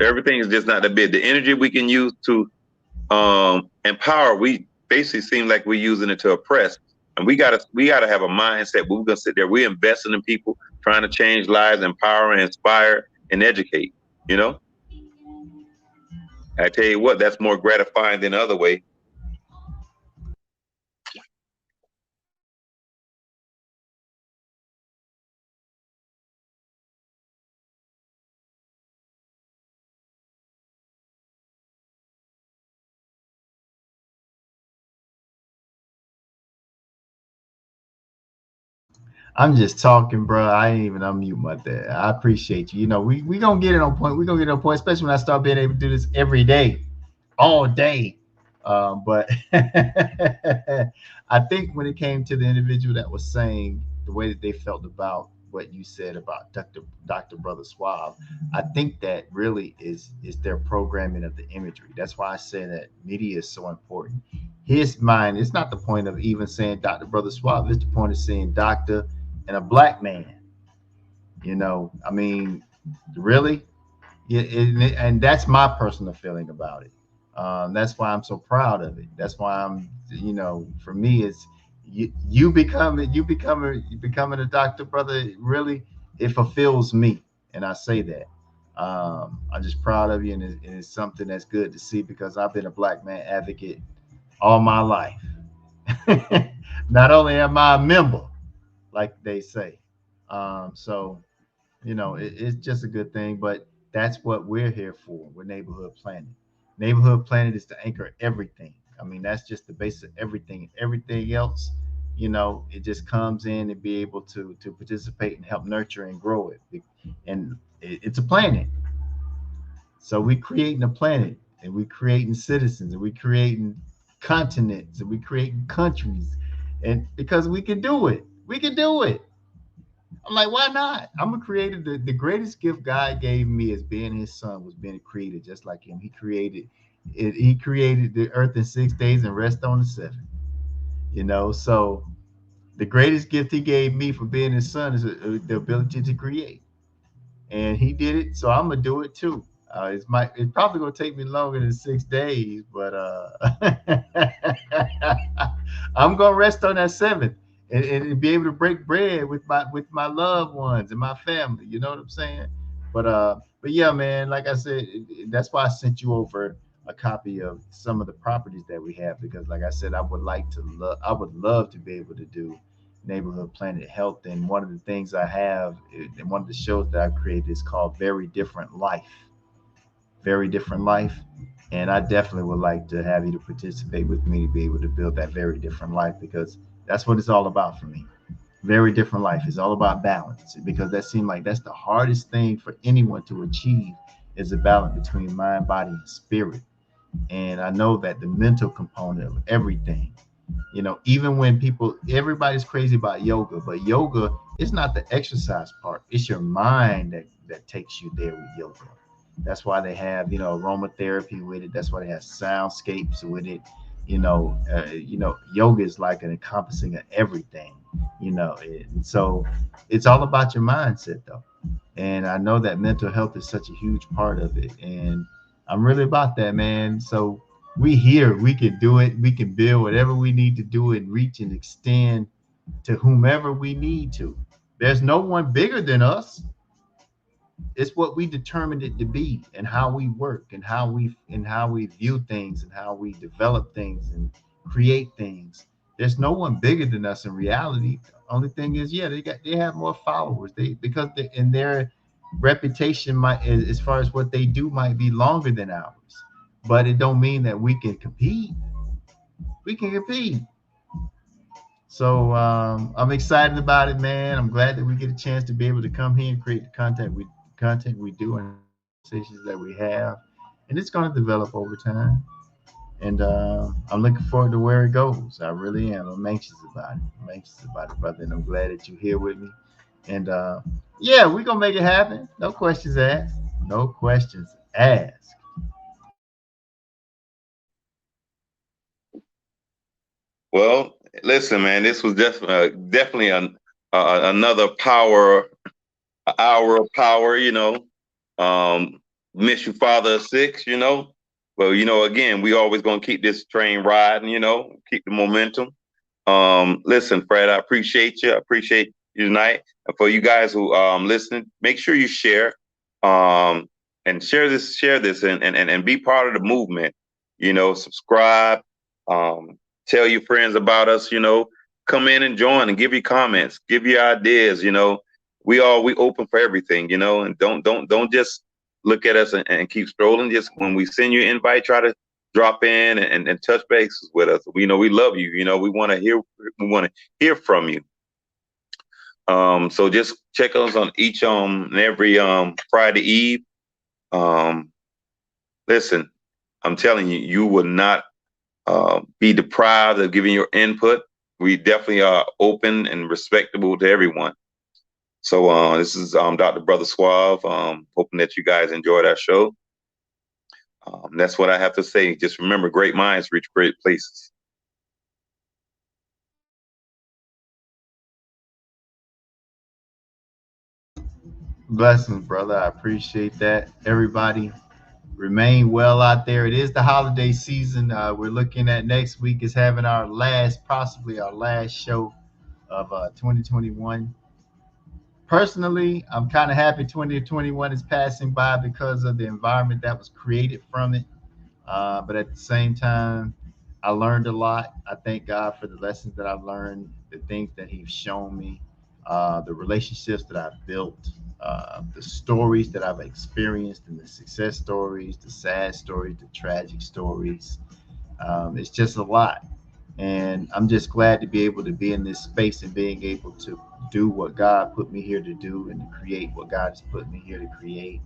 everything is just not that big. The energy we can use to empower, we basically seem like we're using it to oppress. And we gotta have a mindset where we're gonna sit there, we're investing in people, trying to change lives, empower and inspire and educate. You know, I tell you what, that's more gratifying than the other way. I'm just talking, bro. I ain't even unmute my dad. I appreciate you. You know, we gonna get it on point. We gonna get it on point, especially when I start being able to do this every day, all day. But I think when it came to the individual that was saying the way that they felt about what you said about Dr. Brother Suave, I think that really is their programming of the imagery. That's why I say that media is so important. His mind, it's not the point of even saying Dr. Brother Suave, it's the point of saying doctor and a black man. You know, I mean, really, yeah, and that's my personal feeling about it. That's why I'm so proud of it. That's why I'm, you know, for me, it's you becoming a doctor, brother. Really, it fulfills me, and I say that. I'm just proud of you, and it's something that's good to see because I've been a black man advocate all my life. Not only am I a member, like they say, so you know, it's just a good thing, but that's what we're here for. We're Neighborhood Planet. Neighborhood Planet is to anchor everything. I mean, that's just the base of everything. Everything else, you know, it just comes in and be able to participate and help nurture and grow it. And it's a planet. So we creating a planet and we creating citizens and we creating continents and we creating countries. And because we can do it. We can do it. I'm like, why not? I'm a creator. The greatest gift God gave me as being his son was being a creator just like him. He created it, he created the earth in 6 days and rest on the seventh. You know, so the greatest gift he gave me for being his son is the ability to create. And he did it, so I'm gonna do it too. It's probably gonna take me longer than 6 days, but I'm gonna rest on that seventh and be able to break bread with my loved ones and my family. You know what I'm saying? But yeah, man. Like I said, that's why I sent you over a copy of some of the properties that we have because, like I said, I would love to be able to do Neighborhood Planet Health. And one of the things I have, and one of the shows that I've created is called Very Different Life. Very Different Life. And I definitely would like to have you to participate with me to be able to build that very different life because that's what it's all about for me. Very different life. It's all about balance because that seems like that's the hardest thing for anyone to achieve is a balance between mind, body, and spirit. And I know that the mental component of everything, you know, even when everybody's crazy about yoga, but yoga is not the exercise part. It's your mind that takes you there with yoga. That's why they have, you know, aromatherapy with it. That's why they have soundscapes with it. Yoga is like an encompassing of everything, and so it's all about your mindset though. And I know that mental health is such a huge part of it. And I'm really about that, man. So we can do it. We can build whatever we need to do and reach and extend to whomever we need to. There's no one bigger than us. It's what we determined it to be and how we work and how we view things and how we develop things and create things. There's no one bigger than us in reality. Only thing is, yeah, they have more followers. In their reputation might, as far as what they do, might be longer than ours. But it don't mean that we can compete. We can compete. So I'm excited about it, man. I'm glad that we get a chance to be able to come here and create the content we do and conversations that we have, and it's going to develop over time. And I'm looking forward to where it goes. I really am. I'm anxious about it. I'm anxious about it, brother. And I'm glad that you're here with me. And yeah, we're going to make it happen. No questions asked. No questions asked. Well, listen, man, this was definitely another hour of power. Um, miss you, Father of Six. Well, again, we always gonna keep this train riding. Keep the momentum. Listen, Fred, I appreciate you. I appreciate you tonight. And for you guys who listening, make sure you share, um, and share this, and be part of the movement. Subscribe, tell your friends about us. Come in and join and give your comments, give your ideas. We open for everything. And don't just look at us and keep strolling. Just when we send you an invite, try to drop in and touch bases with us. We love you. We want to hear from you. So just check us on each and every Friday Eve. Um, Listen, I'm telling you, you will not be deprived of giving your input. We definitely are open and respectable to everyone. So this is Dr. Brother Suave. Hoping that you guys enjoyed our show. That's what I have to say. Just remember, great minds reach great places. Blessings, brother. I appreciate that. Everybody, remain well out there. It is the holiday season. We're looking at next week is having possibly our last show of 2021. Personally, I'm kind of happy 2021 is passing by because of the environment that was created from it. But at the same time, I learned a lot. I thank God for the lessons that I've learned, the things that He's shown me, the relationships that I've built, the stories that I've experienced, and the success stories, the sad stories, the tragic stories. It's just a lot. And I'm just glad to be able to be in this space and being able to do what God put me here to do and to create what God has put me here to create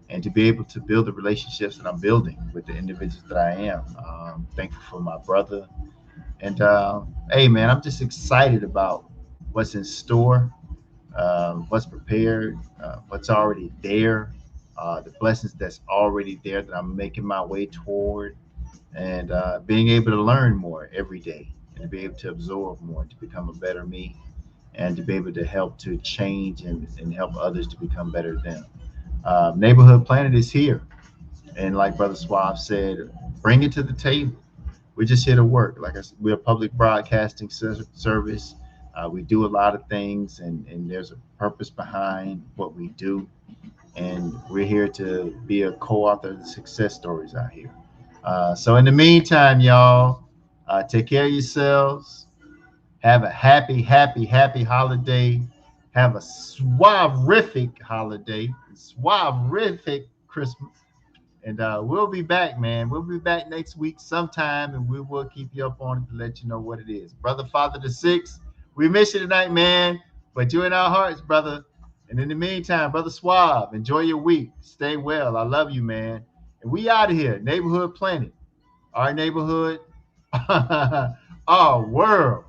and to be able to build the relationships that I'm building with the individuals that I am. Thankful for my brother. And hey, man, I'm just excited about what's in store, what's prepared, what's already there, the blessings that's already there that I'm making my way toward and being able to learn more every day and to be able to absorb more to become a better me and to be able to help to change and help others to become better them. Neighborhood Planet is here. And like Brother Suave said, bring it to the table. We're just here to work. Like I said, we're a public broadcasting service. We do a lot of things, and there's a purpose behind what we do. And we're here to be a co-author of the success stories out here. So in the meantime, y'all, take care of yourselves. Have a happy, happy, happy holiday. Have a suaverific holiday, suaverific Christmas. And we'll be back, man. We'll be back next week sometime, and we will keep you up on it to let you know what it is. Brother Father the Six, we miss you tonight, man. But you're in our hearts, brother. And in the meantime, Brother Suave, enjoy your week. Stay well. I love you, man. And we out of here. Neighborhood Planet, our neighborhood, our world.